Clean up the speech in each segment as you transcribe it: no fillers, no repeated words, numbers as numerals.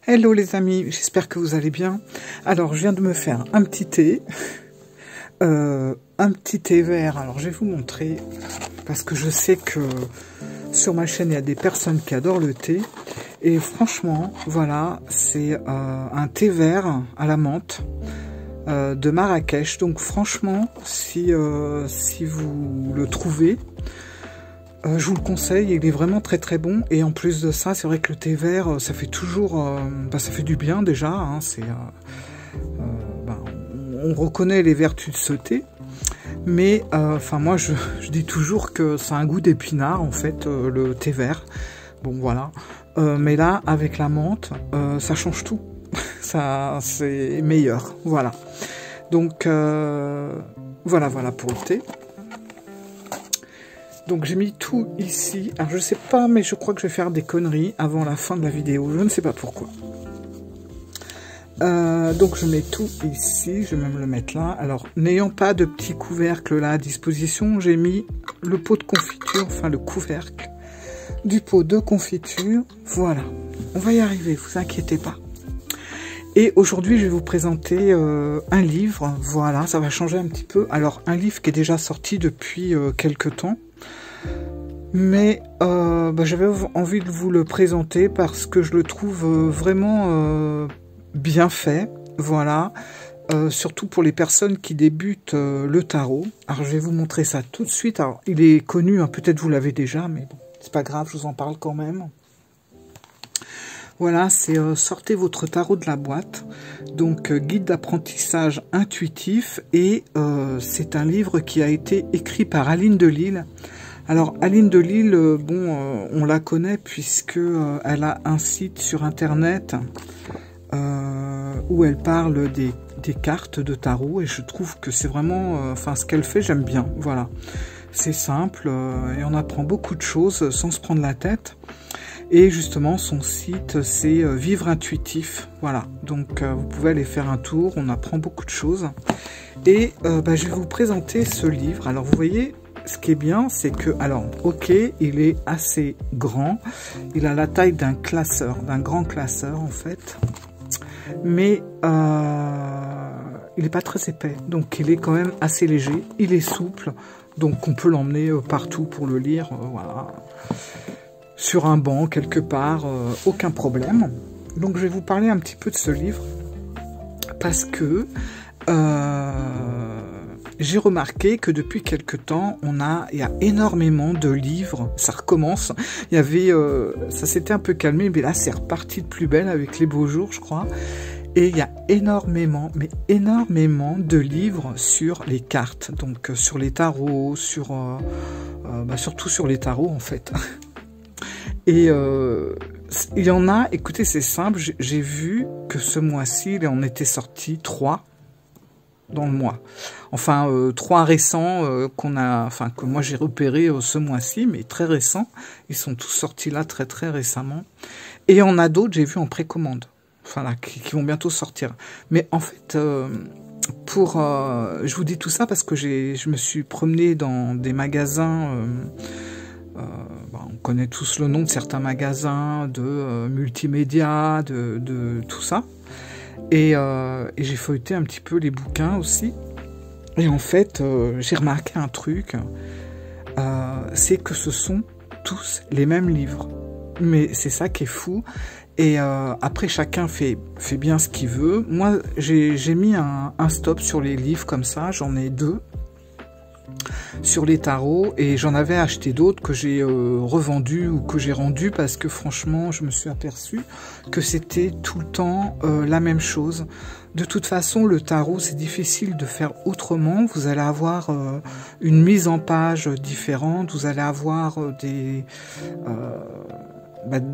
Hello les amis, j'espère que vous allez bien. Alors je viens de me faire un petit thé, vert. Alors je vais vous montrer, parce que je sais que sur ma chaîne il y a des personnes qui adorent le thé. Et franchement, voilà, c'est un thé vert à la menthe de Marrakech. Donc franchement, si vous le trouvez, je vous le conseille, il est vraiment très très bon. Et en plus de ça, c'est vrai que le thé vert, ça fait toujours, ça fait du bien déjà. Hein, on reconnaît les vertus de ce thé, mais enfin moi je dis toujours que ça a un goût d'épinard en fait, le thé vert. Bon voilà, mais là avec la menthe, ça change tout. Ça c'est meilleur, voilà. Donc voilà pour le thé. Donc j'ai mis tout ici. Alors je sais pas, mais je crois que je vais faire des conneries avant la fin de la vidéo. Je ne sais pas pourquoi. Donc je mets tout ici. Je vais même le mettre là. Alors n'ayant pas de petit couvercle là à disposition, j'ai mis le pot de confiture, enfin le couvercle du pot de confiture. Voilà. On va y arriver, vous inquiétez pas. Et aujourd'hui, je vais vous présenter un livre. Voilà, ça va changer un petit peu. Alors un livre qui est déjà sorti depuis quelques temps. Mais j'avais envie de vous le présenter parce que je le trouve vraiment bien fait, voilà, surtout pour les personnes qui débutent le tarot. Alors je vais vous montrer ça tout de suite. Alors il est connu, hein, peut-être vous l'avez déjà, mais bon, c'est pas grave, je vous en parle quand même. Voilà, c'est sortez votre tarot de la boîte, donc guide d'apprentissage intuitif, et c'est un livre qui a été écrit par Aline Delille. Alors Aline Delille, on la connaît puisque elle a un site sur internet où elle parle des cartes de tarot, et je trouve que c'est vraiment, enfin ce qu'elle fait, j'aime bien. Voilà, c'est simple et on apprend beaucoup de choses sans se prendre la tête. Et justement, son site, c'est Vivre Intuitif. Voilà, donc vous pouvez aller faire un tour, on apprend beaucoup de choses. Et je vais vous présenter ce livre. Alors vous voyez, ce qui est bien, c'est que, alors, ok, il est assez grand. Il a la taille d'un classeur, d'un grand classeur en fait. Mais il n'est pas très épais, donc il est quand même assez léger. Il est souple, donc on peut l'emmener partout pour le lire, voilà. Sur un banc, quelque part, aucun problème. Donc je vais vous parler un petit peu de ce livre, parce que j'ai remarqué que depuis quelque temps, il y a énormément de livres, ça recommence. Il y avait, ça s'était un peu calmé, mais là c'est reparti de plus belle avec les beaux jours, je crois. Et il y a énormément, mais énormément de livres sur les cartes, donc sur les tarots, surtout sur les tarots en fait. Et il y en a, écoutez, c'est simple, j'ai vu que ce mois-ci, il en était sorti 3 dans le mois. Enfin, 3 récents que moi j'ai repérés ce mois-ci, mais très récents. Ils sont tous sortis là très très récemment. Et il y en a d'autres, j'ai vu en précommande. Enfin là, qui vont bientôt sortir. Mais en fait, je vous dis tout ça parce que je me suis promenée dans des magasins. On connaît tous le nom de certains magasins, de multimédia, de tout ça. Et j'ai feuilleté un petit peu les bouquins aussi. Et en fait, j'ai remarqué un truc, c'est que ce sont tous les mêmes livres. Mais c'est ça qui est fou. Et après, chacun fait bien ce qu'il veut. Moi, j'ai mis un stop sur les livres comme ça. J'en ai 2. Sur les tarots, et j'en avais acheté d'autres que j'ai revendus ou que j'ai rendus parce que franchement je me suis aperçu que c'était tout le temps la même chose. De toute façon, le tarot, c'est difficile de faire autrement. Vous allez avoir une mise en page différente, vous allez avoir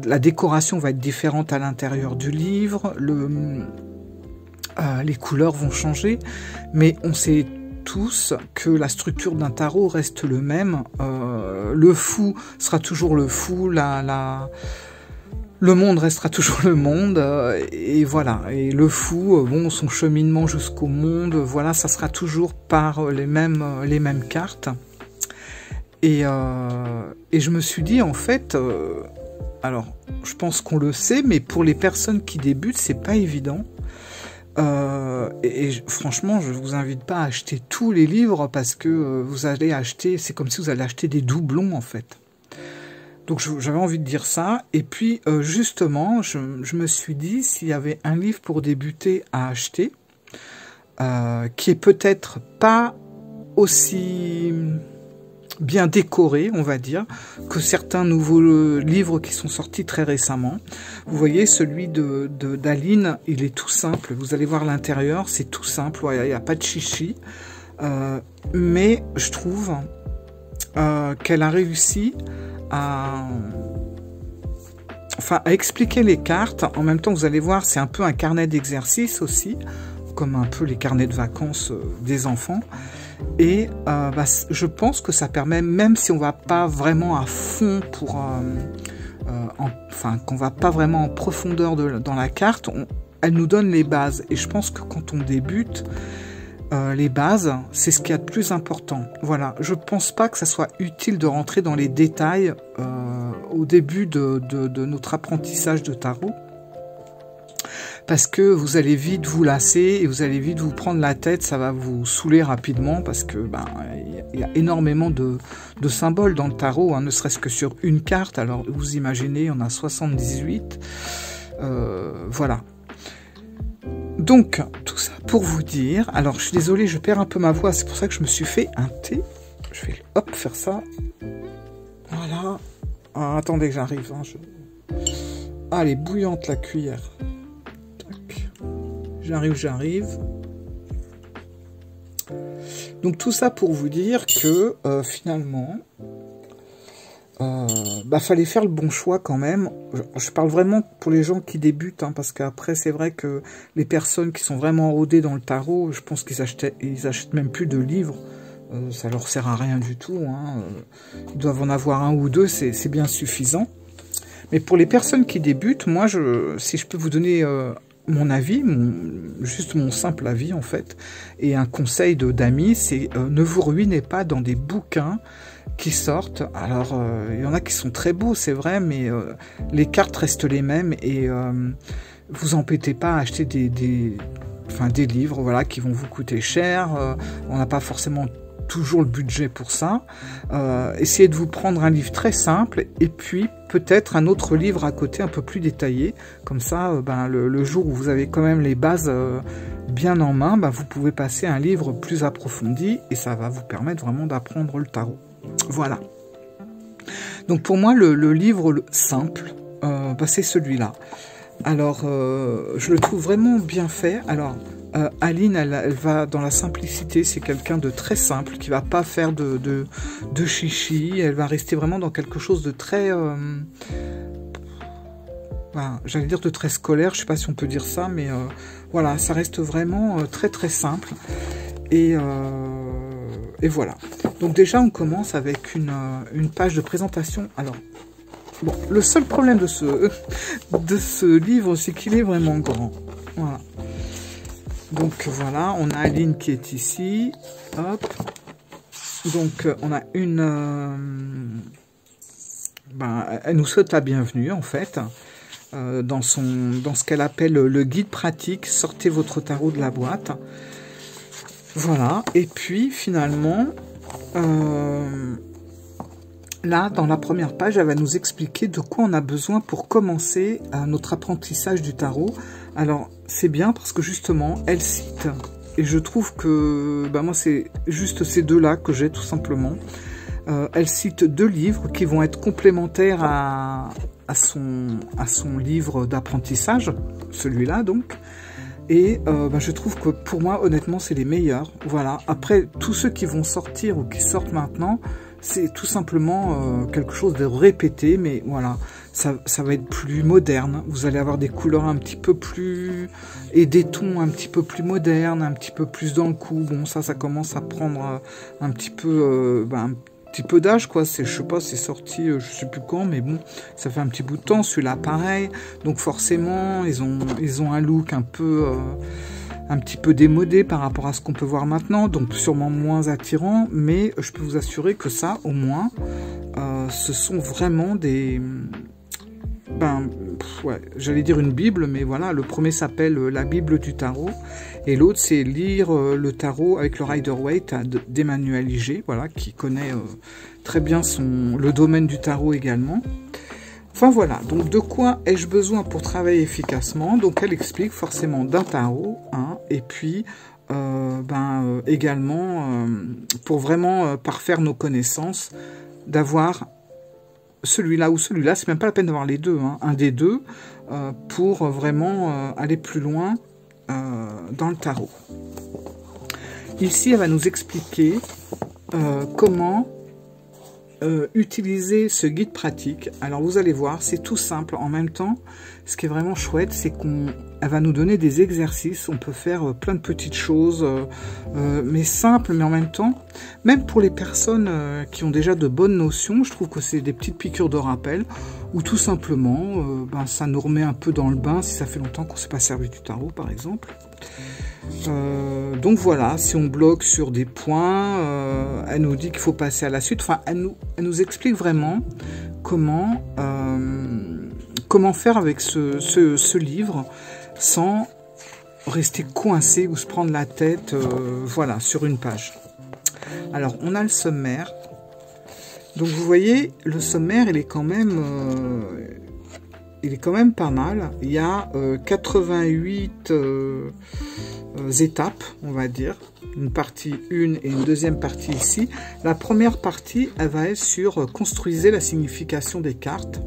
la décoration va être différente à l'intérieur du livre, les couleurs vont changer, mais on sait tous que la structure d'un tarot reste le même. Le fou sera toujours le fou, le monde restera toujours le monde, et voilà. Et le fou, son cheminement jusqu'au monde, voilà, ça sera toujours par les mêmes cartes. Et je me suis dit, en fait, Alors, je pense qu'on le sait, mais pour les personnes qui débutent, c'est pas évident. Franchement, je vous invite pas à acheter tous les livres parce que vous allez acheter, c'est comme si vous allez acheter des doublons en fait. Donc j'avais envie de dire ça. Et puis justement, je me suis dit s'il y avait un livre pour débuter à acheter, qui est peut-être pas aussi bien décoré, on va dire, que certains nouveaux livres qui sont sortis très récemment. Vous voyez, celui d'Aline, il est tout simple. Vous allez voir l'intérieur, c'est tout simple. Il n'y a pas de chichi. Mais je trouve qu'elle a réussi à expliquer les cartes. En même temps, vous allez voir, c'est un peu un carnet d'exercice aussi, comme un peu les carnets de vacances des enfants. Et je pense que ça permet, même si on va pas vraiment à fond pour, qu'on va pas vraiment en profondeur dans la carte, elle nous donne les bases. Et je pense que quand on débute, les bases, c'est ce qu'il y a de plus important. Voilà, je pense pas que ça soit utile de rentrer dans les détails au début de notre apprentissage de tarot. Parce que vous allez vite vous lasser et vous allez vite vous prendre la tête, ça va vous saouler rapidement parce que il y a énormément de symboles dans le tarot, hein, ne serait-ce que sur une carte. Alors vous imaginez, on a 78, voilà. Donc tout ça pour vous dire. Alors je suis désolée, je perds un peu ma voix, c'est pour ça que je me suis fait un thé. Je vais hop faire ça. Voilà. Ah, attendez que j'arrive. Hein, Ah, elle est bouillante la cuillère. J'arrive. Donc tout ça pour vous dire que finalement, fallait faire le bon choix quand même. Je parle vraiment pour les gens qui débutent, hein, parce qu'après c'est vrai que les personnes qui sont vraiment rodées dans le tarot, je pense qu'ils achètent même plus de livres. Ça leur sert à rien du tout. Hein. Ils doivent en avoir un ou deux, c'est bien suffisant. Mais pour les personnes qui débutent, moi, si je peux vous donner mon avis, juste mon simple avis en fait, et un conseil d'amis, c'est ne vous ruinez pas dans des bouquins qui sortent. Alors, il y en a qui sont très beaux, c'est vrai, mais les cartes restent les mêmes et vous embêtez pas à acheter des livres, voilà, qui vont vous coûter cher. On n'a pas forcément toujours le budget pour ça. Essayez de vous prendre un livre très simple et puis peut-être un autre livre à côté un peu plus détaillé. Comme ça, le jour où vous avez quand même les bases bien en main, vous pouvez passer à un livre plus approfondi et ça va vous permettre vraiment d'apprendre le tarot. Voilà. Donc pour moi, le livre simple, c'est celui-là. Alors, je le trouve vraiment bien fait. Alors, Aline, elle va dans la simplicité, c'est quelqu'un de très simple, qui va pas faire de chichi, elle va rester vraiment dans quelque chose de très, j'allais dire de très scolaire, je sais pas si on peut dire ça, mais voilà, ça reste vraiment très très simple, et voilà. Donc déjà, on commence avec une page de présentation. Alors, bon, le seul problème de ce livre, c'est qu'il est vraiment grand, voilà. Donc voilà, on a Aline qui est ici, hop, donc on a elle nous souhaite la bienvenue en fait, dans ce qu'elle appelle le guide pratique, sortez votre tarot de la boîte, voilà, et puis finalement, là dans la première page, elle va nous expliquer de quoi on a besoin pour commencer notre apprentissage du tarot. Alors, c'est bien parce que justement, elle cite, et je trouve que, moi, c'est juste ces deux-là que j'ai tout simplement. Elle cite 2 livres qui vont être complémentaires à son livre d'apprentissage, celui-là donc. Et je trouve que pour moi, honnêtement, c'est les meilleurs. Voilà. Après, tous ceux qui vont sortir ou qui sortent maintenant, c'est tout simplement quelque chose de répété, mais voilà, ça va être plus moderne. Vous allez avoir des couleurs un petit peu plus... et des tons un petit peu plus modernes, un petit peu plus dans le coup. Bon, ça commence à prendre un petit peu... un petit peu d'âge, quoi. Je sais pas, c'est sorti, je sais plus quand, mais bon, ça fait un petit bout de temps. Celui-là, pareil. Donc forcément, ils ont un look un petit peu démodé par rapport à ce qu'on peut voir maintenant, donc sûrement moins attirant, mais je peux vous assurer que ça, au moins, ce sont vraiment ouais, j'allais dire une Bible, mais voilà, le premier s'appelle la Bible du tarot, et l'autre c'est lire le tarot avec le Rider-Waite d'Emmanuel Iger, voilà, qui connaît très bien le domaine du tarot également. Enfin voilà, donc de quoi ai-je besoin pour travailler efficacement? Donc elle explique forcément d'un tarot, hein, et puis également pour vraiment parfaire nos connaissances, d'avoir celui-là ou celui-là, c'est même pas la peine d'avoir les deux, hein, un des deux, pour vraiment aller plus loin dans le tarot. Ici, elle va nous expliquer comment utiliser ce guide pratique. Alors vous allez voir, c'est tout simple. En même temps, ce qui est vraiment chouette, c'est qu'elle va nous donner des exercices. On peut faire plein de petites choses, mais simples, mais en même temps, même pour les personnes qui ont déjà de bonnes notions, je trouve que c'est des petites piqûres de rappel, ou tout simplement, ça nous remet un peu dans le bain si ça fait longtemps qu'on ne s'est pas servi du tarot, par exemple. Donc voilà, si on bloque sur des points, elle nous dit qu'il faut passer à la suite. Enfin, elle nous explique vraiment comment faire avec ce livre sans rester coincé ou se prendre la tête, voilà, sur une page. Alors, on a le sommaire. Donc vous voyez, le sommaire, il est quand même pas mal. Il y a 88 étapes, on va dire, une partie 1 et une deuxième partie ici. La première partie, elle va être sur construisez la signification des cartes.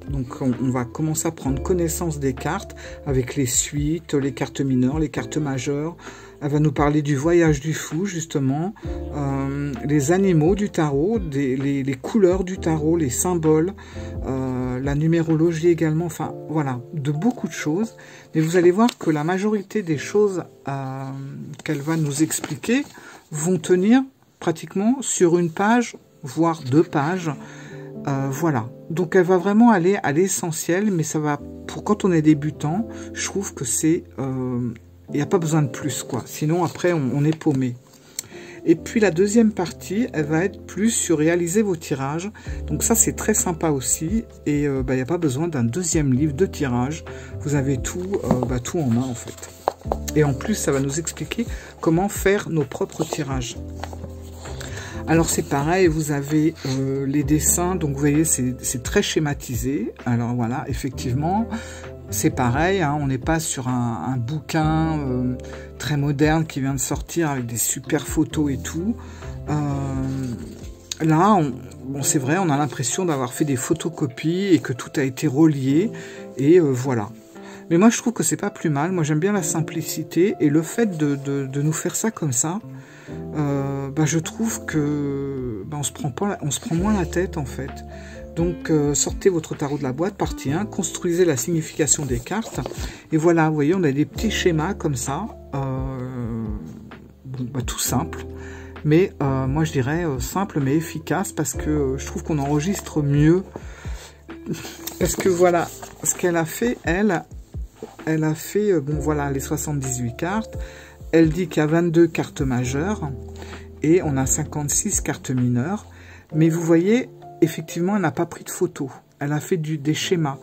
Donc on va commencer à prendre connaissance des cartes avec les suites, les cartes mineures, les cartes majeures. Elle va nous parler du voyage du fou, justement, les animaux du tarot, les couleurs du tarot, les symboles, la numérologie également, enfin voilà, de beaucoup de choses. Mais vous allez voir que la majorité des choses qu'elle va nous expliquer vont tenir pratiquement sur une page, voire 2 pages. Voilà, donc elle va vraiment aller à l'essentiel, mais ça va, pour quand on est débutant, je trouve que c'est... il n'y a pas besoin de plus, quoi. Sinon, après, on est paumé. Et puis, la deuxième partie, elle va être plus sur réaliser vos tirages. Donc ça, c'est très sympa aussi. Et il n'y a pas besoin d'un deuxième livre de tirage. Vous avez tout en main, en fait. Et en plus, ça va nous expliquer comment faire nos propres tirages. Alors, c'est pareil, vous avez les dessins. Donc, vous voyez, c'est très schématisé. Alors, voilà, effectivement... C'est pareil, hein, on n'est pas sur un bouquin très moderne qui vient de sortir avec des super photos et tout. Là, c'est vrai, on a l'impression d'avoir fait des photocopies et que tout a été relié. Et voilà. Mais moi, je trouve que c'est pas plus mal. Moi, j'aime bien la simplicité. Et le fait de nous faire ça comme ça, je trouve que on se prend moins la tête, en fait. Donc, sortez votre tarot de la boîte, partie 1, construisez la signification des cartes. Et voilà, vous voyez, on a des petits schémas comme ça, tout simple. Mais moi, je dirais simple mais efficace parce que je trouve qu'on enregistre mieux. Parce que voilà, ce qu'elle a fait, elle a fait, voilà, les 78 cartes. Elle dit qu'il y a 22 cartes majeures et on a 56 cartes mineures. Mais vous voyez... Effectivement, elle n'a pas pris de photos. Elle a fait des schémas.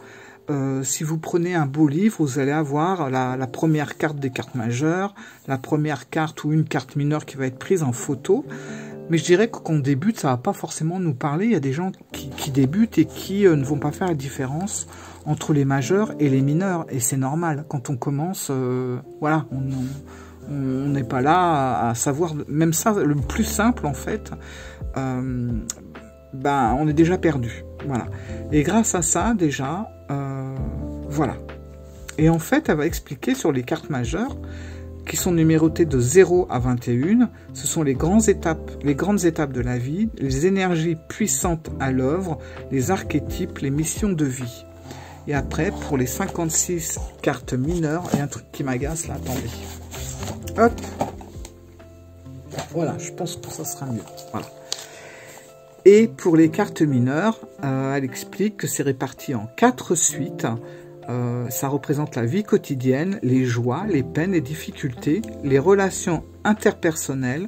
Si vous prenez un beau livre, vous allez avoir la première carte des cartes majeures, la première carte ou une carte mineure qui va être prise en photo. Mais je dirais que quand on débute, ça ne va pas forcément nous parler. Il y a des gens qui débutent et qui ne vont pas faire la différence entre les majeurs et les mineurs. Et c'est normal. Quand on commence, voilà, on n'est pas là à savoir... Même ça, le plus simple, en fait... on est déjà perdu, voilà. Et grâce à ça, déjà, voilà. Et en fait, elle va expliquer sur les cartes majeures, qui sont numérotées de 0 à 21, ce sont les grandes étapes de la vie, les énergies puissantes à l'œuvre, les archétypes, les missions de vie. Et après, pour les 56 cartes mineures, il y a un truc qui m'agace, là, attendez. Hop. Voilà, je pense que ça sera mieux, voilà. Et pour les cartes mineures, elle explique que c'est réparti en 4 suites. Ça représente la vie quotidienne, les joies, les peines, les difficultés, les relations interpersonnelles,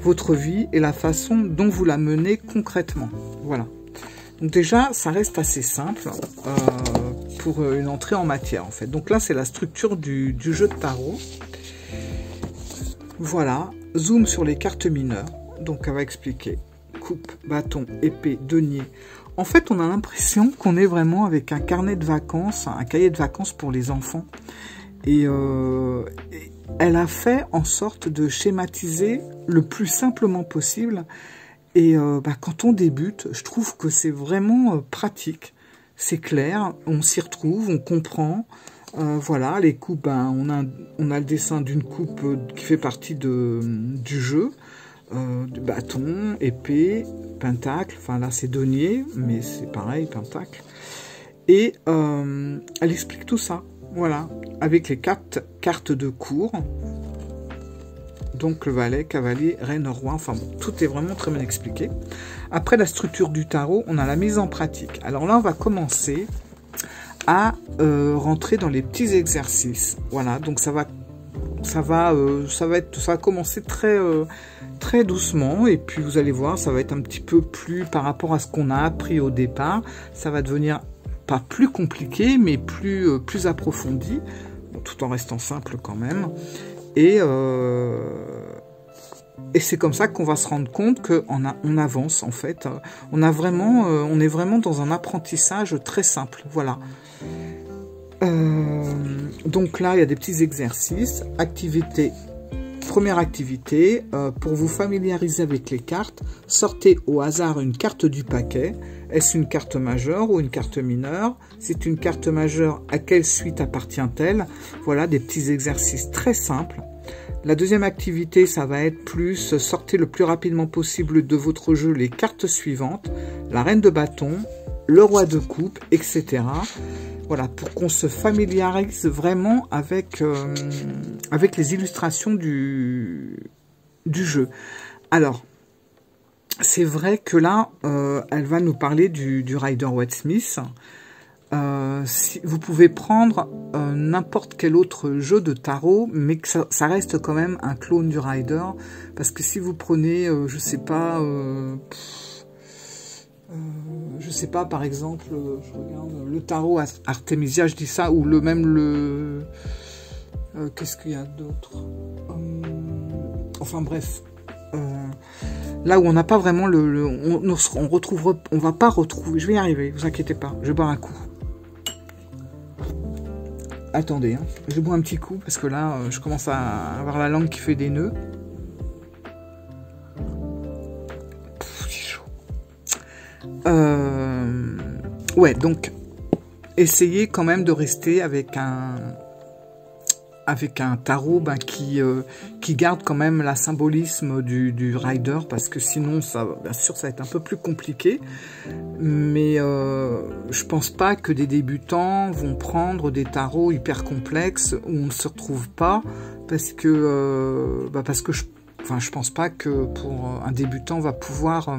votre vie et la façon dont vous la menez concrètement. Voilà. Donc déjà, ça reste assez simple. pour une entrée en matière en fait. Donc là c'est la structure du jeu de tarot. Voilà, zoom sur les cartes mineures. Donc elle va expliquer coupe, bâton, épée, denier. En fait on a l'impression qu'on est vraiment avec un carnet de vacances, un cahier de vacances pour les enfants. Et elle a fait en sorte de schématiser le plus simplement possible. Et quand on débute, je trouve que c'est vraiment pratique. C'est clair, on s'y retrouve, on comprend. Voilà, les coupes, on a le dessin d'une coupe qui fait partie du jeu. Du bâton, épée, pentacle. Enfin là c'est denier, mais c'est pareil, pentacle. Et elle explique tout ça. Voilà, avec les cartes de cour. Donc le valet, cavalier, reine, roi, enfin bon, tout est vraiment très bien expliqué. Après la structure du tarot, on a la mise en pratique. Alors là, on va commencer à rentrer dans les petits exercices. Voilà, donc ça va commencer très doucement, et puis vous allez voir, ça va être un petit peu plus par rapport à ce qu'on a appris au départ. Ça va devenir pas plus compliqué, mais plus approfondi, bon, tout en restant simple quand même. Et c'est comme ça qu'on va se rendre compte qu'on avance en fait. On est vraiment dans un apprentissage très simple. Voilà. Donc là, il y a des petits exercices. Première activité, pour vous familiariser avec les cartes, sortez au hasard une carte du paquet. Est-ce une carte majeure ou une carte mineure? C'est une carte majeure, à quelle suite appartient-elle? Voilà, des petits exercices très simples. La deuxième activité, ça va être plus, sortez le plus rapidement possible de votre jeu les cartes suivantes. La reine de bâton, le roi de coupe, etc. Voilà, pour qu'on se familiarise vraiment avec les illustrations du jeu. Alors, c'est vrai que là, elle va nous parler du Rider-Waite-Smith. Si, vous pouvez prendre n'importe quel autre jeu de tarot, mais que ça reste quand même un clone du Rider. Parce que si vous prenez, je sais pas, par exemple, je regarde le tarot Artemisia, je dis ça, ou qu'est-ce qu'il y a d'autre, enfin bref, là où on n'a pas vraiment on va pas retrouver, je vais y arriver, vous inquiétez pas, je bois un coup. Attendez, hein, je bois un petit coup, parce que là, je commence à avoir la langue qui fait des nœuds. Ouais, donc essayez quand même de rester avec un tarot qui garde quand même la symbolisme du Rider, parce que sinon ça, bien sûr, ça va être un peu plus compliqué. Mais je pense pas que des débutants vont prendre des tarots hyper complexes où on ne se retrouve pas, parce que je pense pas que pour un débutant va pouvoir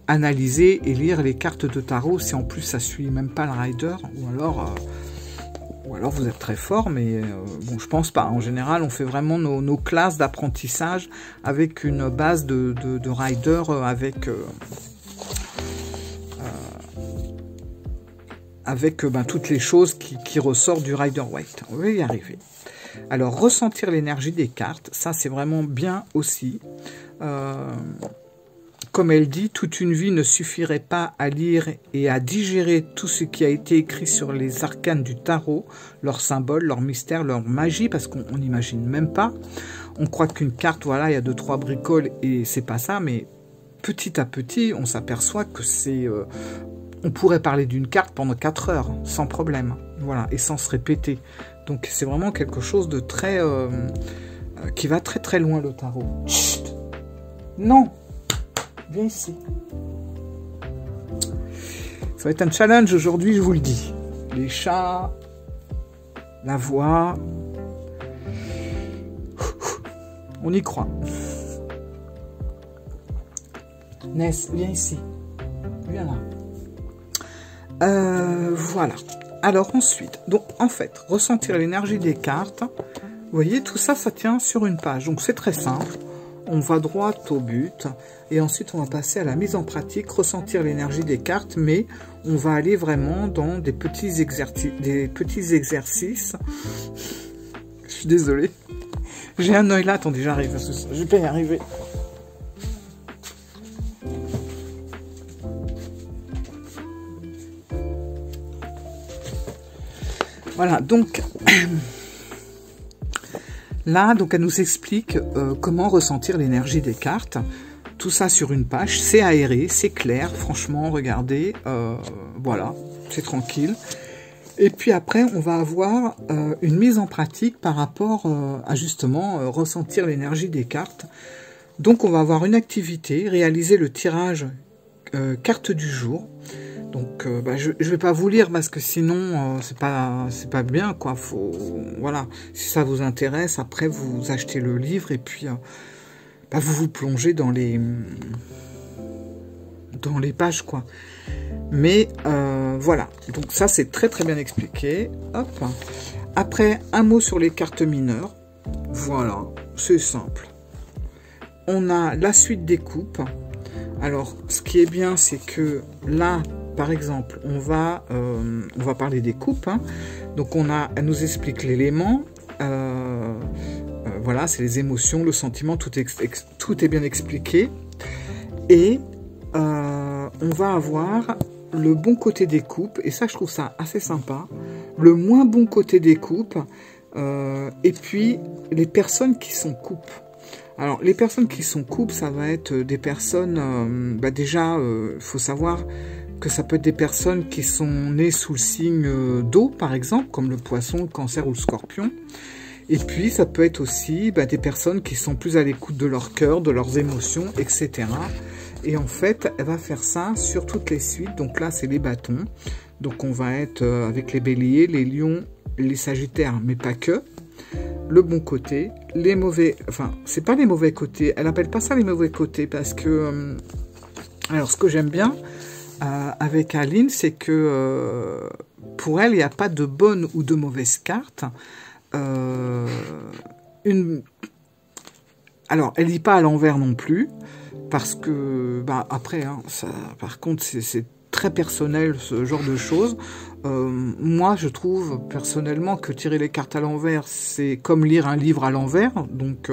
analyser et lire les cartes de tarot si en plus ça suit même pas le Rider, ou alors vous êtes très fort, mais bon, je pense pas. En général, on fait vraiment nos classes d'apprentissage avec une base de Rider, avec toutes les choses qui ressortent du Rider-Waite. On va y arriver. Alors, ressentir l'énergie des cartes, ça c'est vraiment bien aussi. Comme elle dit, toute une vie ne suffirait pas à lire et à digérer tout ce qui a été écrit sur les arcanes du tarot, leurs symboles, leurs mystères, leur magie, parce qu'on n'imagine même pas. On croit qu'une carte, voilà, il y a 2-3 bricoles et c'est pas ça, mais petit à petit, on s'aperçoit que c'est... on pourrait parler d'une carte pendant 4 heures, sans problème, voilà, et sans se répéter. Donc c'est vraiment quelque chose de très... qui va très très loin, le tarot. Chut, non! Viens ici. Ça va être un challenge aujourd'hui, je vous le dis. Les chats, la voix. On y croit. Ness, viens ici. Viens là. Voilà. Alors ensuite, donc en fait, ressentir l'énergie des cartes. Vous voyez, tout ça, ça tient sur une page. Donc c'est très simple. on va droit au but. Et ensuite, on va passer à la mise en pratique, ressentir l'énergie des cartes, mais on va aller vraiment dans des petits exercices. Je suis désolée. J'ai un œil là, attendez, j'arrive. Je vais pas y arriver. Voilà, donc là, donc elle nous explique comment ressentir l'énergie des cartes. Tout ça sur une page, c'est aéré, c'est clair, franchement, regardez, voilà, c'est tranquille. Et puis après, on va avoir une mise en pratique par rapport à justement ressentir l'énergie des cartes. Donc on va avoir une activité, réaliser le tirage carte du jour. Donc je vais pas vous lire parce que sinon c'est pas bien quoi. Faut, voilà, si ça vous intéresse, après vous achetez le livre et puis vous vous plongez dans les pages quoi. Mais voilà, donc ça c'est très très bien expliqué. Hop. Après, un mot sur les cartes mineures. Voilà, c'est simple. On a la suite des coupes. Alors, ce qui est bien, c'est que là, par exemple, on va parler des coupes. Hein. Donc, elle nous explique l'élément. Voilà, c'est les émotions, le sentiment, tout est bien expliqué. Et on va avoir le bon côté des coupes, et ça, je trouve ça assez sympa. Le moins bon côté des coupes, et puis les personnes qui sont coupes. Alors, les personnes qui sont coupes, ça va être des personnes... déjà, il faut savoir que ça peut être des personnes qui sont nées sous le signe d'eau, par exemple, comme le poisson, le cancer ou le scorpion. Et puis, ça peut être aussi des personnes qui sont plus à l'écoute de leur cœur, de leurs émotions, etc. Et en fait, elle va faire ça sur toutes les suites. Donc là, c'est les bâtons. Donc, on va être avec les béliers, les lions, les sagittaires, mais pas que. Le bon côté, les mauvais... Enfin, c'est pas les mauvais côtés. Elle appelle pas ça les mauvais côtés parce que... alors, ce que j'aime bien avec Aline, c'est que pour elle, il n'y a pas de bonne ou de mauvaise carte. Alors, elle lit pas à l'envers non plus, parce que, après, hein, ça, par contre, c'est très personnel, ce genre de choses. Moi, je trouve, personnellement, que tirer les cartes à l'envers, c'est comme lire un livre à l'envers, donc...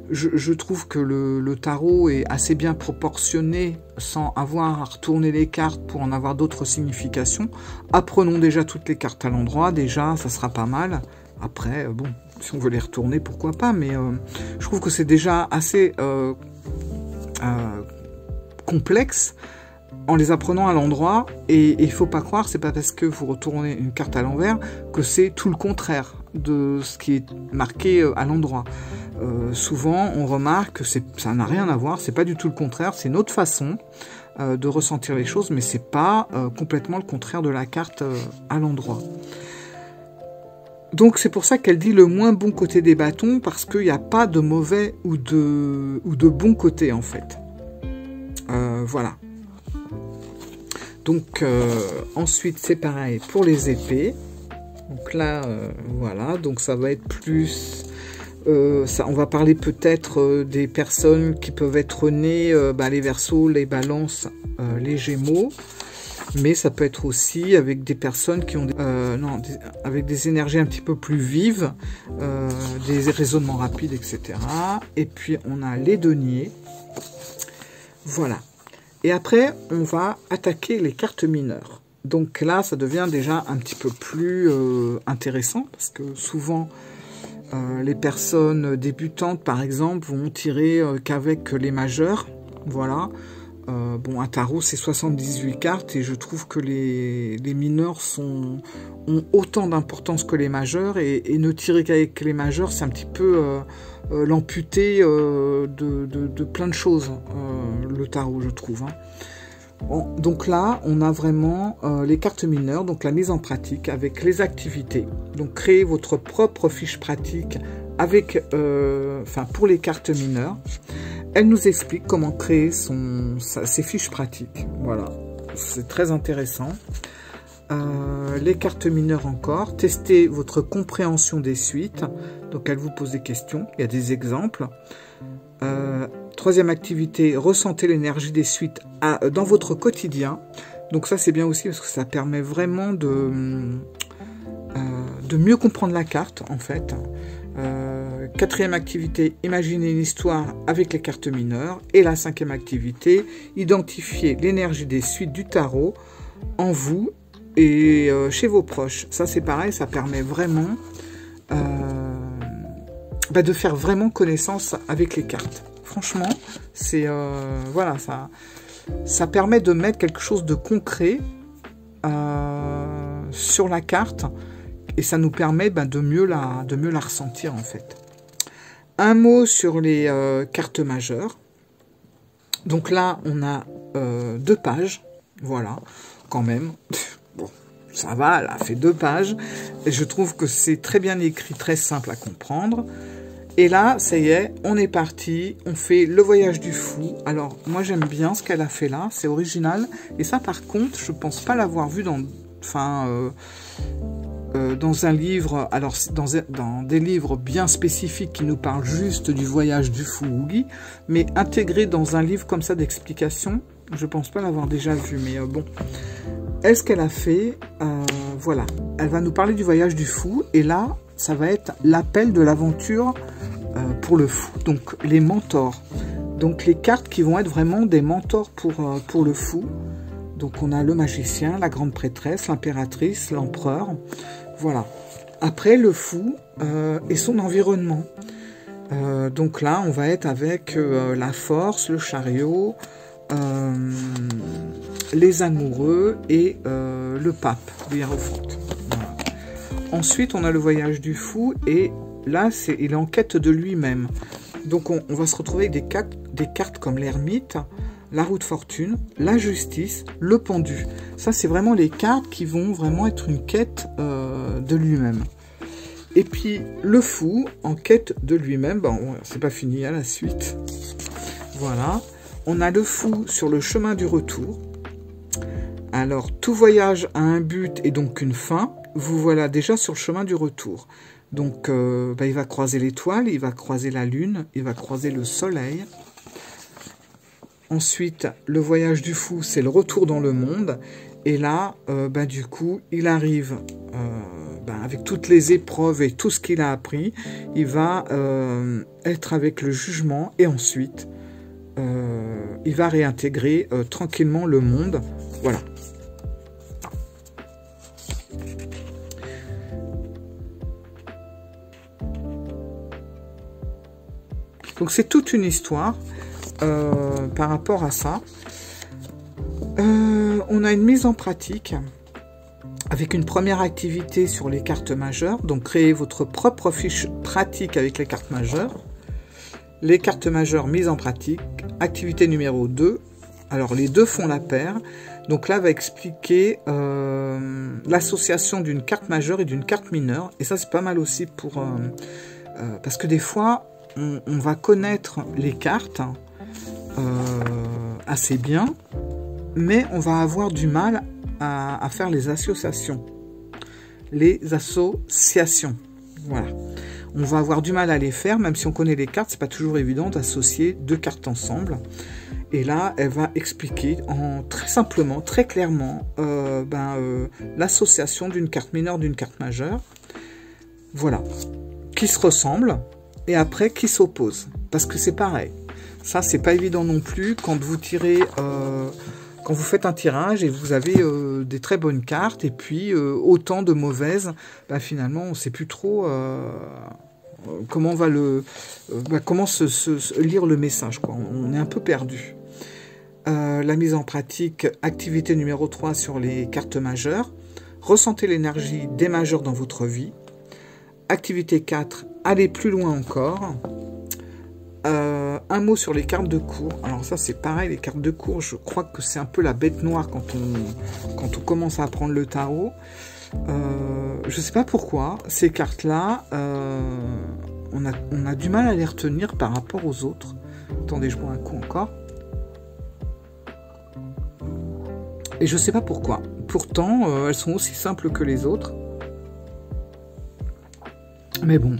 Je trouve que le tarot est assez bien proportionné sans avoir à retourner les cartes pour en avoir d'autres significations. Apprenons déjà toutes les cartes à l'endroit, déjà ça sera pas mal. Après, bon, si on veut les retourner, pourquoi pas, mais je trouve que c'est déjà assez complexe en les apprenant à l'endroit, et il faut pas croire, c'est pas parce que vous retournez une carte à l'envers que c'est tout le contraire de ce qui est marqué à l'endroit. Souvent, on remarque que ça n'a rien à voir, c'est pas du tout le contraire, c'est une autre façon de ressentir les choses, mais c'est pas complètement le contraire de la carte à l'endroit. Donc c'est pour ça qu'elle dit le moins bon côté des bâtons, parce qu'il n'y a pas de mauvais ou de bon côté en fait. Voilà. Donc ensuite c'est pareil pour les épées. Donc là, voilà, donc ça va être plus... on va parler peut-être des personnes qui peuvent être nées, les Verseaux, les Balances, les Gémeaux, mais ça peut être aussi avec des personnes qui ont avec des énergies un petit peu plus vives, des raisonnements rapides, etc. Et puis on a les Deniers, voilà. Et après, on va attaquer les cartes mineures. Donc là, ça devient déjà un petit peu plus intéressant, parce que souvent... les personnes débutantes, par exemple, vont tirer qu'avec les majeurs. Voilà. Bon, un tarot, c'est 78 cartes, et je trouve que les mineurs ont autant d'importance que les majeurs, et ne tirer qu'avec les majeurs, c'est un petit peu l'amputer de plein de choses, le tarot, je trouve. Hein. Bon, donc là, on a vraiment les cartes mineures, donc la mise en pratique avec les activités. Donc créez votre propre fiche pratique avec, pour les cartes mineures. Elle nous explique comment créer ses fiches pratiques. Voilà, c'est très intéressant. Les cartes mineures encore. Testez votre compréhension des suites. Donc elle vous pose des questions, il y a des exemples. Troisième activité, ressentez l'énergie des suites dans votre quotidien. Donc ça c'est bien aussi parce que ça permet vraiment de mieux comprendre la carte en fait. Quatrième activité, imaginez une histoire avec les cartes mineures. Et la cinquième activité, identifiez l'énergie des suites du tarot en vous et chez vos proches. Ça c'est pareil, ça permet vraiment de faire vraiment connaissance avec les cartes. Franchement, c'est voilà, ça permet de mettre quelque chose de concret sur la carte et ça nous permet de mieux la ressentir en fait. Un mot sur les cartes majeures. Donc là, on a 2 pages, voilà, quand même. Bon, ça va, elle a fait 2 pages et je trouve que c'est très bien écrit, très simple à comprendre. Et là, ça y est, on est parti, on fait le voyage du fou. Alors, moi j'aime bien ce qu'elle a fait là, c'est original. Et ça, par contre, je pense pas l'avoir vu dans un livre, alors dans des livres bien spécifiques qui nous parlent juste du voyage du fou Oogie, mais intégré dans un livre comme ça d'explication, je pense pas l'avoir déjà vu, mais bon. Elle, ce qu'elle a fait, voilà, elle va nous parler du voyage du fou, et là, ça va être l'appel de l'aventure pour le fou, donc les mentors. Donc les cartes qui vont être vraiment des mentors pour le fou. Donc on a le magicien, la grande prêtresse, l'impératrice, l'empereur. Voilà. Après le fou et son environnement. Donc là on va être avec la force, le chariot, les amoureux et le pape, le hiérophant. Voilà. Ensuite on a le voyage du fou et là il est en quête de lui-même. Donc on va se retrouver avec des cartes comme l'ermite, la roue de fortune, la justice, le pendu. Ça, c'est vraiment les cartes qui vont vraiment être une quête de lui-même. Et puis, le fou, en quête de lui-même, bon, c'est pas fini, à la suite. Voilà. On a le fou sur le chemin du retour. Alors, tout voyage a un but et donc une fin. Vous voilà déjà sur le chemin du retour. Donc, il va croiser l'étoile, il va croiser la lune, il va croiser le soleil. Ensuite, le voyage du fou, c'est le retour dans le monde. Et là, du coup, il arrive avec toutes les épreuves et tout ce qu'il a appris. Il va être avec le jugement et ensuite, il va réintégrer tranquillement le monde. Voilà. Donc, c'est toute une histoire. Par rapport à ça, on a une mise en pratique avec une première activité sur les cartes majeures. Donc, créez votre propre fiche pratique avec les cartes majeures. Les cartes majeures mises en pratique. Activité numéro 2. Alors, les deux font la paire. Donc là, va expliquer l'association d'une carte majeure et d'une carte mineure. Et ça, c'est pas mal aussi pour... parce que des fois, on va connaître les cartes assez bien, mais on va avoir du mal à faire les associations. Voilà. On va avoir du mal à les faire, même si on connaît les cartes, c'est pas toujours évident d'associer 2 cartes ensemble. Et là, elle va expliquer très simplement, très clairement, l'association d'une carte mineure, d'une carte majeure. Voilà. Qui se ressemblent, et après, qui s'opposent. Parce que c'est pareil. Ça, c'est pas évident non plus quand vous tirez, quand vous faites un tirage et vous avez des très bonnes cartes et puis autant de mauvaises, finalement, on ne sait plus trop comment on va comment lire le message, quoi. On est un peu perdu. La mise en pratique, activité numéro 3 sur les cartes majeures. Ressentez l'énergie des majeurs dans votre vie. Activité 4, allez plus loin encore. Un mot sur les cartes de cours. Alors ça c'est pareil, les cartes de cours, je crois que c'est un peu la bête noire quand on commence à apprendre le tarot. Je sais pas pourquoi, ces cartes-là, on a du mal à les retenir par rapport aux autres. Attendez, je bois un coup encore. Et je sais pas pourquoi. Pourtant, elles sont aussi simples que les autres. Mais bon.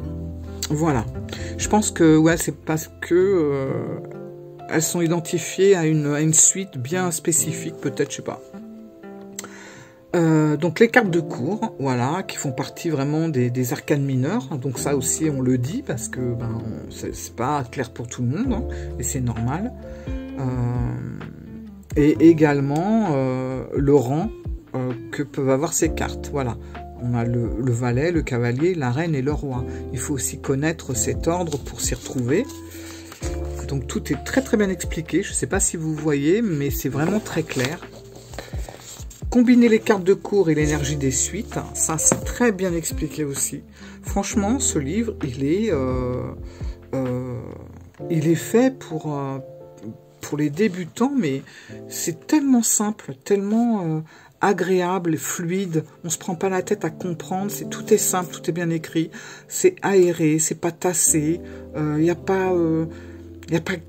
Voilà. Je pense que ouais, c'est parce que elles sont identifiées à une suite bien spécifique, peut-être, je sais pas. Donc les cartes de cours, voilà, qui font partie vraiment des arcanes mineurs. Donc ça aussi, on le dit parce que ben, c'est pas clair pour tout le monde, hein, et c'est normal. Et également le rang que peuvent avoir ces cartes. Voilà, on a le valet, le cavalier, la reine et le roi. Il faut aussi connaître cet ordre pour s'y retrouver. Donc tout est très très bien expliqué. Je ne sais pas si vous voyez, mais c'est vraiment très clair. Combiner les cartes de cours et l'énergie des suites, ça c'est très bien expliqué aussi. Franchement, ce livre, il est fait pour les débutants, mais c'est tellement simple, tellement agréable et fluide. On se prend pas la tête à comprendre, tout est simple, tout est bien écrit, c'est aéré, c'est pas tassé, il n'y a pas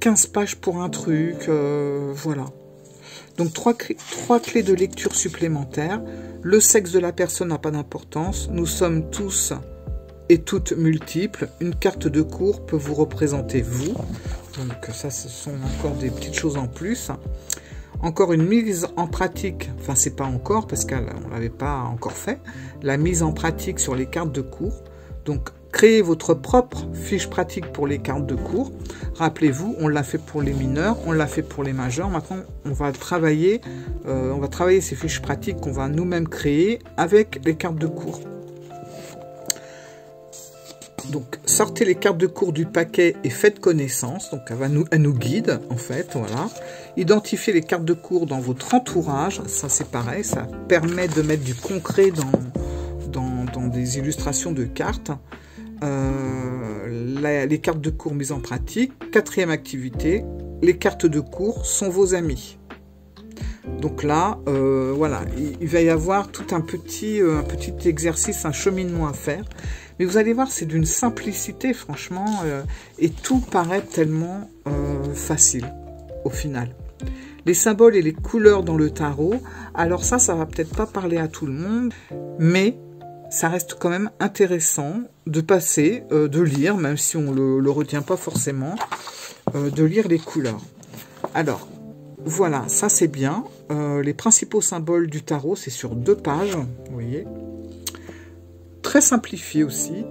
15 pages pour un truc, voilà. Donc, trois clés de lecture supplémentaires. Le sexe de la personne n'a pas d'importance. Nous sommes tous et toutes multiples. Une carte de cours peut vous représenter vous. Donc, ça, ce sont encore des petites choses en plus. Encore une mise en pratique. Enfin, c'est pas encore parce qu'on ne l'avait pas encore fait. La mise en pratique sur les cartes de cours. Donc, créez votre propre fiche pratique pour les cartes de cours. Rappelez-vous, on l'a fait pour les mineurs, on l'a fait pour les majeurs. Maintenant, on va travailler ces fiches pratiques qu'on va nous-mêmes créer avec les cartes de cours. Donc, sortez les cartes de cours du paquet et faites connaissance. Donc, elle nous guide, en fait, voilà. Identifiez les cartes de cours dans votre entourage. Ça, c'est pareil, ça permet de mettre du concret dans des illustrations de cartes. Les cartes de cours mises en pratique. Quatrième activité, les cartes de cours sont vos amis. Donc là, voilà, il va y avoir tout un petit exercice, un cheminement à faire. Mais vous allez voir, c'est d'une simplicité, franchement, et tout paraît tellement facile, au final. Les symboles et les couleurs dans le tarot, alors ça va peut-être pas parler à tout le monde, mais ça reste quand même intéressant de passer, de lire, même si on le retient pas forcément, de lire les couleurs. Alors, voilà, ça c'est bien. Les principaux symboles du tarot, c'est sur 2 pages, vous voyez. Très simplifié aussi.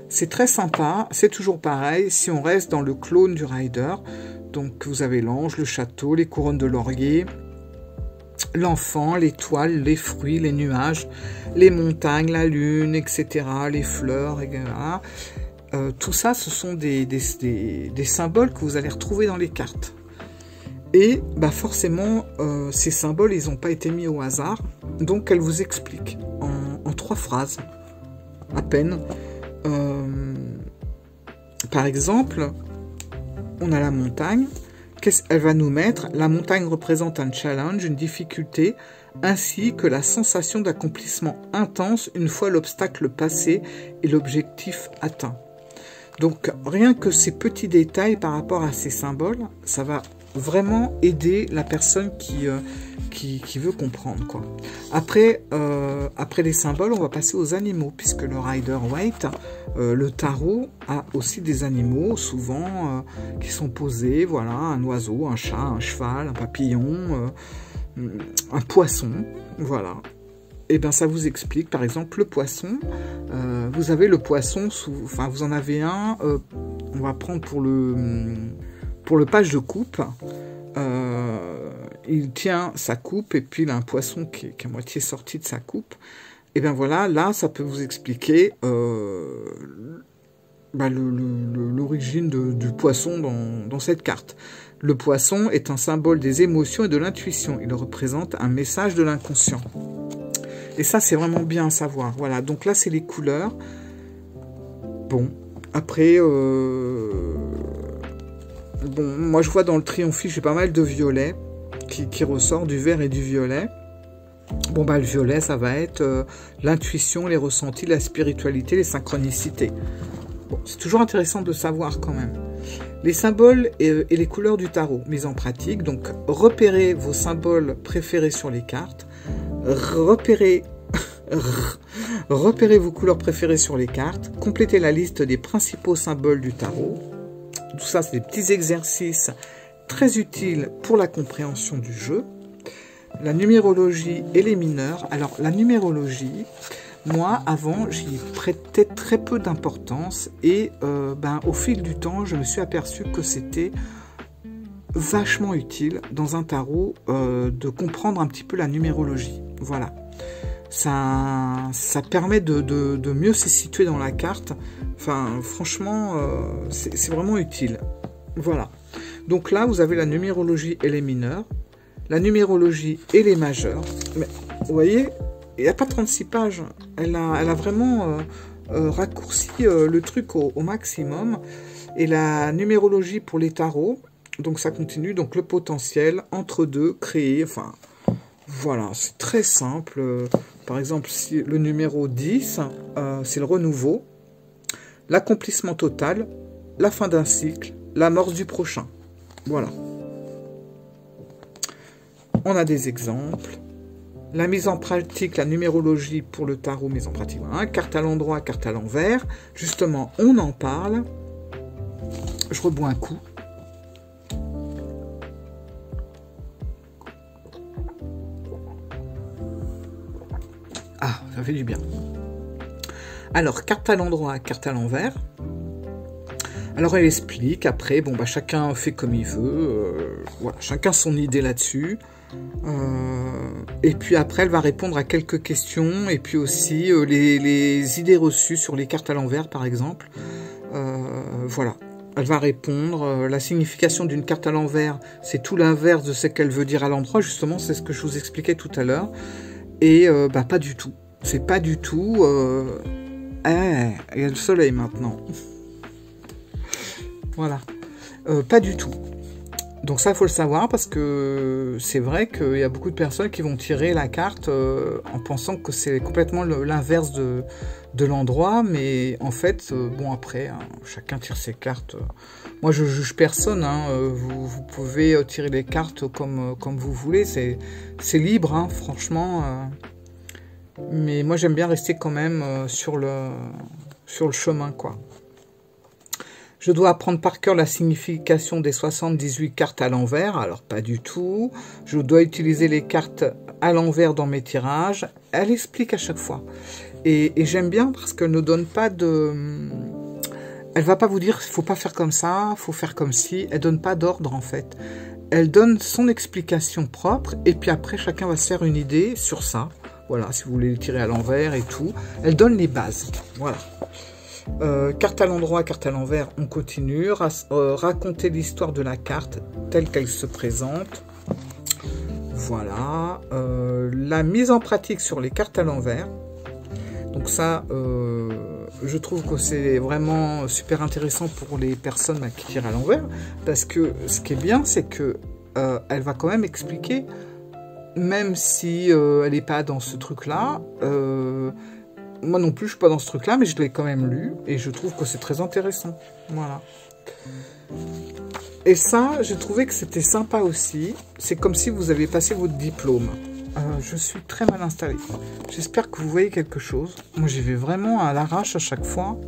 C'est très sympa, c'est toujours pareil. Si on reste dans le clone du Rider, donc vous avez l'ange, le château, les couronnes de laurier, l'enfant, l'étoile, les fruits, les nuages, les montagnes, la lune, etc., les fleurs, etc. Tout ça, ce sont des symboles que vous allez retrouver dans les cartes. Et bah forcément, ces symboles, ils n'ont pas été mis au hasard. Donc, elle vous explique en 3 phrases, à peine. Par exemple, on a la montagne. Elle va nous mettre, la montagne représente un challenge, une difficulté, ainsi que la sensation d'accomplissement intense une fois l'obstacle passé et l'objectif atteint. Donc, rien que ces petits détails par rapport à ces symboles, ça va vraiment aider la personne qui veut comprendre, quoi. Après les symboles, on va passer aux animaux, puisque le Rider-Waite, le tarot, a aussi des animaux, souvent, qui sont posés, voilà, un oiseau, un chat, un cheval, un papillon, un poisson, voilà. Et bien, ça vous explique, par exemple, le poisson, vous avez le poisson, enfin, vous en avez un, on va prendre pour le page de coupe, il tient sa coupe et puis il a un poisson qui est à moitié sorti de sa coupe. Et bien voilà, là, ça peut vous expliquer l'origine du poisson dans cette carte. Le poisson est un symbole des émotions et de l'intuition. Il représente un message de l'inconscient. Et ça, c'est vraiment bien à savoir. Voilà, donc là, c'est les couleurs. Bon, après... Bon, moi je vois dans le triomphe, j'ai pas mal de violet qui ressort, du vert et du violet. Bon, bah le violet, ça va être l'intuition, les ressentis, la spiritualité, les synchronicités. Bon, c'est toujours intéressant de savoir quand même. Les symboles et les couleurs du tarot, mise en pratique. Donc, repérez vos symboles préférés sur les cartes. Repérez Repérez vos couleurs préférées sur les cartes. Complétez la liste des principaux symboles du tarot. Tout ça, c'est des petits exercices très utiles pour la compréhension du jeu. La numérologie et les mineurs. Alors, la numérologie, moi, avant, j'y prêtais très peu d'importance. Et au fil du temps, je me suis aperçu que c'était vachement utile dans un tarot de comprendre un petit peu la numérologie. Voilà. Ça permet de mieux se situer dans la carte. Enfin, franchement, c'est vraiment utile. Voilà. Donc là, vous avez la numérologie et les mineurs, la numérologie et les majeurs. Mais vous voyez, il n'y a pas 36 pages. Elle a vraiment raccourci le truc au maximum. Et la numérologie pour les tarots, donc ça continue. Donc le potentiel, entre deux, créer, enfin... Voilà, c'est très simple. Par exemple, si le numéro 10, c'est le renouveau, l'accomplissement total, la fin d'un cycle, l'amorce du prochain. Voilà. On a des exemples. La mise en pratique, la numérologie pour le tarot, mise en pratique. Voilà. Carte à l'endroit, carte à l'envers. Justement, on en parle. Je rebois un coup. Ah, ça fait du bien. Alors, carte à l'endroit, carte à l'envers. Alors, elle explique. Après, bon, chacun fait comme il veut. Voilà, chacun son idée là-dessus. Et puis après, elle va répondre à quelques questions. Et puis aussi, les idées reçues sur les cartes à l'envers, par exemple. Voilà. Elle va répondre. La signification d'une carte à l'envers, c'est tout l'inverse de ce qu'elle veut dire à l'endroit. Justement, c'est ce que je vous expliquais tout à l'heure. Et pas du tout. C'est pas du tout... il y a le soleil maintenant. Voilà. Pas du tout. Donc ça, il faut le savoir parce que c'est vrai qu'il y a beaucoup de personnes qui vont tirer la carte en pensant que c'est complètement l'inverse de l'endroit. Mais en fait, bon après, hein, chacun tire ses cartes. Moi, je juge personne. Hein, vous pouvez tirer les cartes comme vous voulez. C'est libre, hein, franchement. Mais moi, j'aime bien rester quand même sur le chemin, quoi. Je dois apprendre par cœur la signification des 78 cartes à l'envers. Alors, pas du tout. Je dois utiliser les cartes à l'envers dans mes tirages. Elle explique à chaque fois. Et j'aime bien parce qu'elle ne donne pas de... Elle va pas vous dire, il faut pas faire comme ça, il faut faire comme ci. Elle donne pas d'ordre, en fait. Elle donne son explication propre. Et puis après, chacun va se faire une idée sur ça. Voilà, si vous voulez le tirer à l'envers et tout. Elle donne les bases. Voilà. Carte à l'endroit, carte à l'envers, on continue. Raconter l'histoire de la carte telle qu'elle se présente. Voilà. La mise en pratique sur les cartes à l'envers. Donc ça, je trouve que c'est vraiment super intéressant pour les personnes qui tirent à l'envers. Parce que ce qui est bien, c'est que elle va quand même expliquer, même si elle n'est pas dans ce truc-là. Moi non plus, je ne suis pas dans ce truc-là, mais je l'ai quand même lu. Et je trouve que c'est très intéressant. Voilà. Et ça, j'ai trouvé que c'était sympa aussi. C'est comme si vous aviez passé votre diplôme. Je suis très mal installée. J'espère que vous voyez quelque chose. Moi, j'y vais vraiment à l'arrache à chaque fois.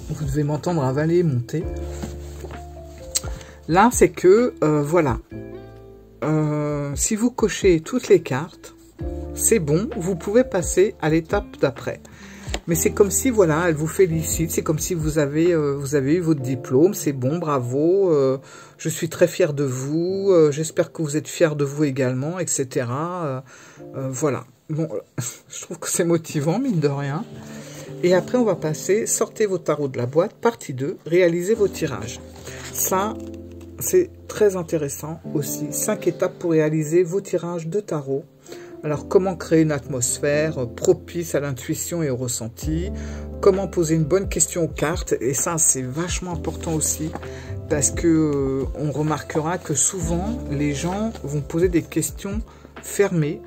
Vous devez m'entendre avaler, monter. Là, c'est que, voilà. Si vous cochez toutes les cartes, c'est bon, vous pouvez passer à l'étape d'après. Mais c'est comme si, voilà, elle vous félicite, c'est comme si vous avez eu votre diplôme, c'est bon, bravo, je suis très fière de vous, j'espère que vous êtes fiers de vous également, etc. Voilà. Bon, je trouve que c'est motivant, mine de rien. Et après, on va passer, sortez vos tarots de la boîte, partie 2, réalisez vos tirages. Ça, c'est très intéressant aussi. 5 étapes pour réaliser vos tirages de tarot. Alors, comment créer une atmosphère propice à l'intuition et au ressenti? Comment poser une bonne question aux cartes? Et ça, c'est vachement important aussi, parce que on remarquera que souvent, les gens vont poser des questions fermées,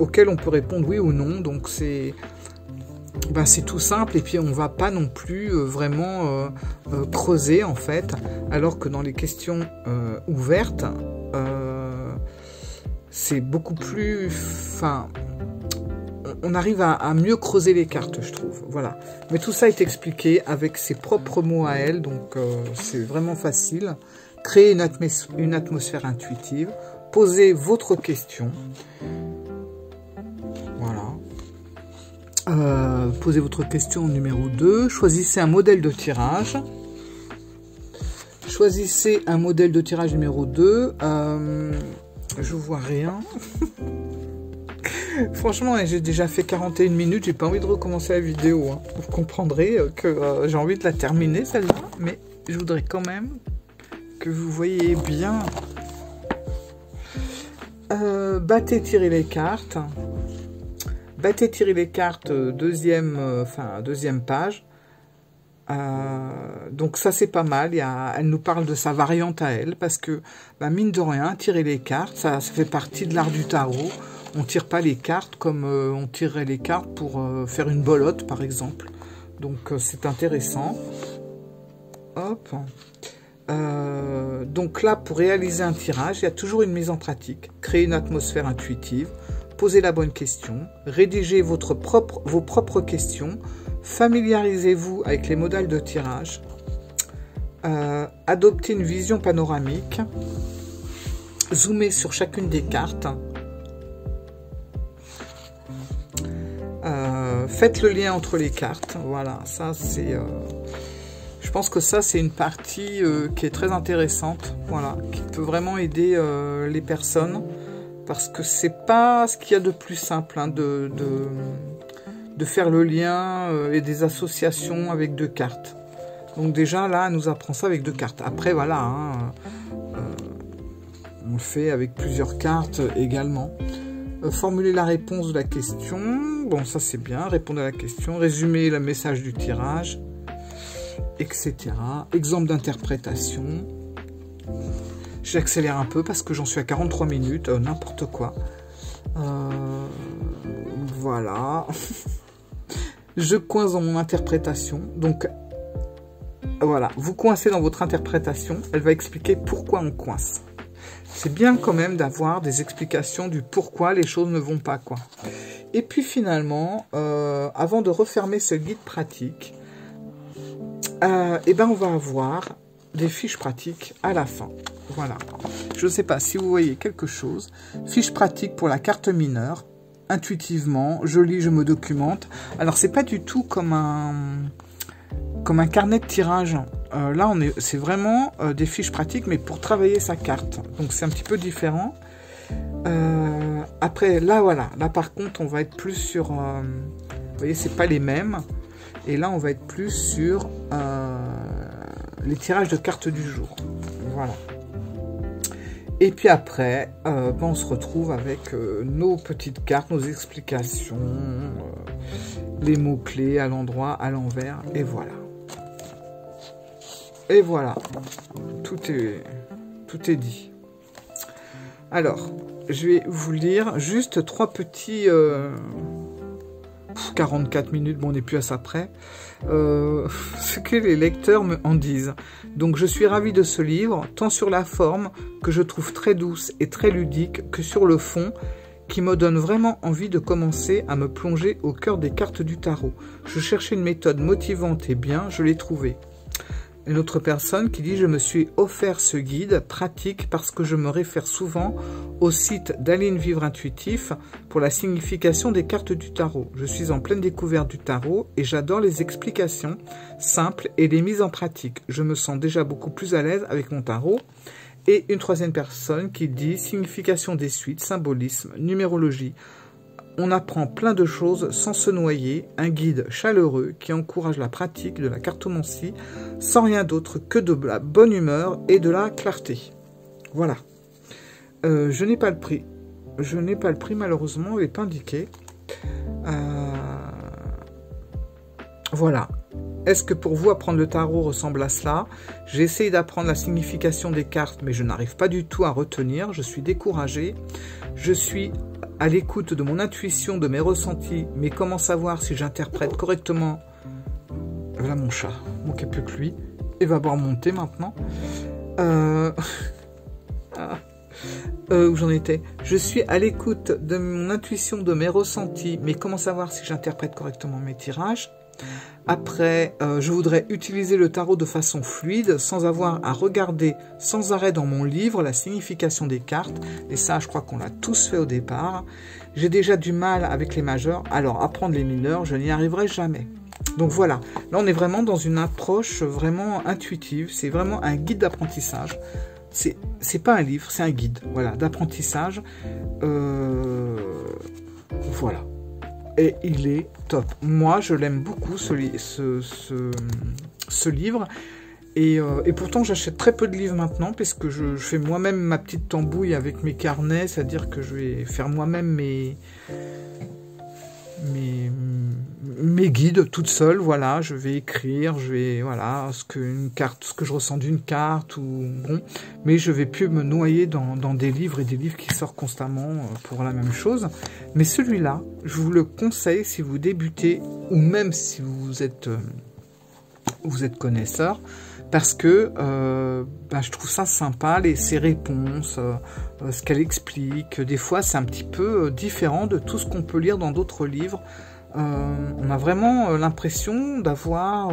auxquelles on peut répondre oui ou non. Donc, c'est tout simple, et puis on va pas non plus vraiment creuser, en fait, alors que dans les questions ouvertes, c'est beaucoup plus... Enfin, on arrive à mieux creuser les cartes, je trouve. Voilà. Mais tout ça est expliqué avec ses propres mots à elle, donc c'est vraiment facile. Créer une atmosphère intuitive. Posez votre question. Voilà. Posez votre question numéro 2. Choisissez un modèle de tirage. Choisissez un modèle de tirage numéro 2. Je vois rien. Franchement, j'ai déjà fait 41 minutes. J'ai pas envie de recommencer la vidéo. Hein. Vous comprendrez que j'ai envie de la terminer, celle-là. Mais je voudrais quand même que vous voyez bien. Battez, tirez les cartes. Battez, tirez les cartes, deuxième page. Donc ça c'est pas mal. Elle nous parle de sa variante à elle, parce que mine de rien, tirer les cartes, ça fait partie de l'art du tarot. On tire pas les cartes comme on tirerait les cartes pour faire une bolotte par exemple. Donc c'est intéressant. Hop. Donc là, pour réaliser un tirage, il y a toujours une mise en pratique. Créer une atmosphère intuitive, poser la bonne question, rédiger vos propres questions, familiarisez-vous avec les modèles de tirage, adoptez une vision panoramique, zoomez sur chacune des cartes, faites le lien entre les cartes. Voilà, ça c'est... Je pense que ça, c'est une partie qui est très intéressante, voilà, qui peut vraiment aider les personnes, parce que c'est pas ce qu'il y a de plus simple, hein, de faire le lien et des associations avec 2 cartes. Donc déjà, là, elle nous apprend ça avec 2 cartes. Après, voilà, hein, on le fait avec plusieurs cartes également. Formuler la réponse de la question, bon, ça c'est bien, répondre à la question, résumer le message du tirage, etc. Exemple d'interprétation. J'accélère un peu parce que j'en suis à 43 minutes, n'importe quoi. Voilà. Je coince dans mon interprétation. Donc, voilà. Vous coincez dans votre interprétation. Elle va expliquer pourquoi on coince. C'est bien quand même d'avoir des explications du pourquoi les choses ne vont pas, quoi. Et puis finalement, avant de refermer ce guide pratique, on va avoir des fiches pratiques à la fin. Voilà. Je ne sais pas si vous voyez quelque chose. Fiche pratique pour la carte mineure. Intuitivement, je lis, je me documente. Alors, c'est pas du tout comme un carnet de tirage. Là, c'est vraiment des fiches pratiques, mais pour travailler sa carte. Donc, c'est un petit peu différent. Après, là, voilà. Là, par contre, on va être plus sur... vous voyez, c'est pas les mêmes. Et là, on va être plus sur les tirages de cartes du jour. Voilà. Et puis après, on se retrouve avec nos petites cartes, nos explications, les mots-clés à l'endroit, à l'envers, et voilà. Et voilà. Tout est dit. Alors, je vais vous lire juste 3 petits... 44 minutes, bon, on n'est plus à ça près. Ce que les lecteurs en disent. Donc je suis ravie de ce livre, tant sur la forme, que je trouve très douce et très ludique, que sur le fond, qui me donne vraiment envie de commencer à me plonger au cœur des cartes du tarot. Je cherchais une méthode motivante et bien, je l'ai trouvée. Une autre personne qui dit « Je me suis offert ce guide pratique parce que je me réfère souvent au site d'Aline Vivre Intuitif pour la signification des cartes du tarot. Je suis en pleine découverte du tarot et j'adore les explications simples et les mises en pratique. Je me sens déjà beaucoup plus à l'aise avec mon tarot. » Et une troisième personne qui dit « Signification des suites, symbolisme, numérologie. On apprend plein de choses sans se noyer, un guide chaleureux qui encourage la pratique de la cartomancie sans rien d'autre que de la bonne humeur et de la clarté. » Voilà. Je n'ai pas le prix. Je n'ai pas le prix, malheureusement, il n'est pas indiqué. Voilà. Est-ce que pour vous, apprendre le tarot ressemble à cela? J'ai essayé d'apprendre la signification des cartes, mais je n'arrive pas du tout à retenir. Je suis découragée. Je suis à l'écoute de mon intuition, de mes ressentis, mais comment savoir si j'interprète correctement? Voilà mon chat, il manquait plus que lui. Il va boire mon thé maintenant. où j'en étais. Je suis à l'écoute de mon intuition, de mes ressentis, mais comment savoir si j'interprète correctement mes tirages? Après, je voudrais utiliser le tarot de façon fluide, sans avoir à regarder sans arrêt dans mon livre la signification des cartes. Et ça, je crois qu'on l'a tous fait au départ. J'ai déjà du mal avec les majeurs, alors apprendre les mineurs, je n'y arriverai jamais. Donc voilà, là on est vraiment dans une approche vraiment intuitive, c'est vraiment un guide d'apprentissage. C'est pas un livre, c'est un guide, voilà, d'apprentissage. Voilà. Et il est top. Moi, je l'aime beaucoup, ce livre. Et pourtant, j'achète très peu de livres maintenant, parce que je fais moi-même ma petite tambouille avec mes carnets, c'est-à-dire que je vais faire moi-même mes guides toute seule, voilà, je vais écrire, voilà, ce que je ressens d'une carte, ou bon, mais je vais plus me noyer dans des livres et des livres qui sortent constamment pour la même chose. Mais celui-là, je vous le conseille si vous débutez, ou même si vous êtes connaisseur, parce que je trouve ça sympa, ses réponses, ce qu'elle explique. Des fois, c'est un petit peu différent de tout ce qu'on peut lire dans d'autres livres. On a vraiment l'impression d'avoir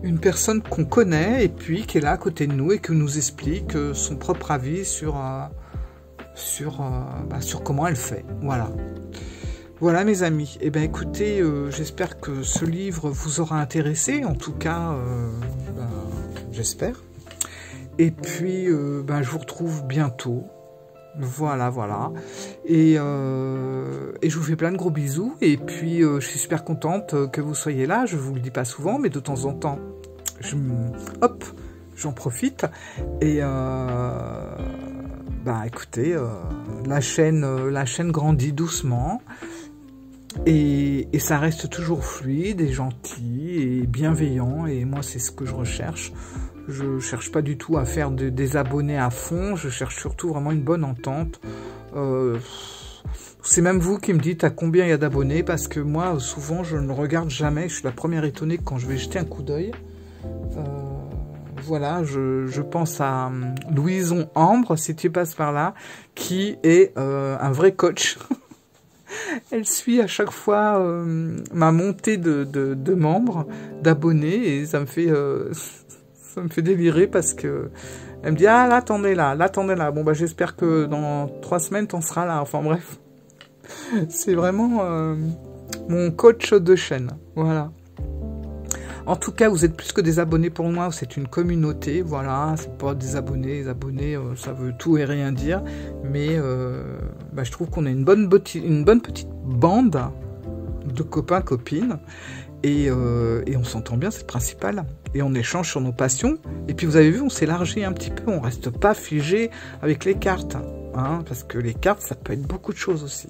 une personne qu'on connaît et puis qui est là à côté de nous et qui nous explique son propre avis sur comment elle fait. Voilà. Voilà mes amis, eh bien écoutez, j'espère que ce livre vous aura intéressé, en tout cas, j'espère. Et puis, je vous retrouve bientôt, voilà. Et je vous fais plein de gros bisous, et puis je suis super contente que vous soyez là, je vous le dis pas souvent, mais de temps en temps, j'en profite, et écoutez, la chaîne grandit doucement, et ça reste toujours fluide et gentil et bienveillant, et moi c'est ce que je recherche. Je cherche pas du tout à faire des abonnés à fond, je cherche surtout vraiment une bonne entente. C'est même vous qui me dites à combien il y a d'abonnés, parce que moi souvent je ne regarde jamais, je suis la première étonnée quand je vais jeter un coup d'œil. Voilà, je pense à Louison Ambre, si tu passes par là, qui est un vrai coach. Elle suit à chaque fois ma montée de membres, d'abonnés, et ça me fait délirer, parce que elle me dit, ah là t'en es là, bon j'espère que dans 3 semaines t'en seras là, enfin bref, c'est vraiment mon coach de chaîne, voilà. En tout cas, vous êtes plus que des abonnés pour moi, c'est une communauté, voilà, c'est pas des abonnés, ça veut tout et rien dire, mais je trouve qu'on est une bonne petite bande de copains, copines, et on s'entend bien, c'est le principal, et on échange sur nos passions, et puis vous avez vu, on s'élargit un petit peu, on reste pas figé avec les cartes, hein, parce que les cartes, ça peut être beaucoup de choses aussi.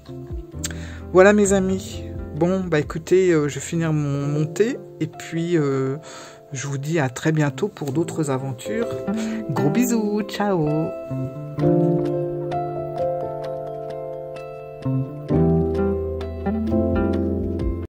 Voilà mes amis. Bon, écoutez, je vais finir mon thé, et puis je vous dis à très bientôt pour d'autres aventures. Gros bisous, ciao!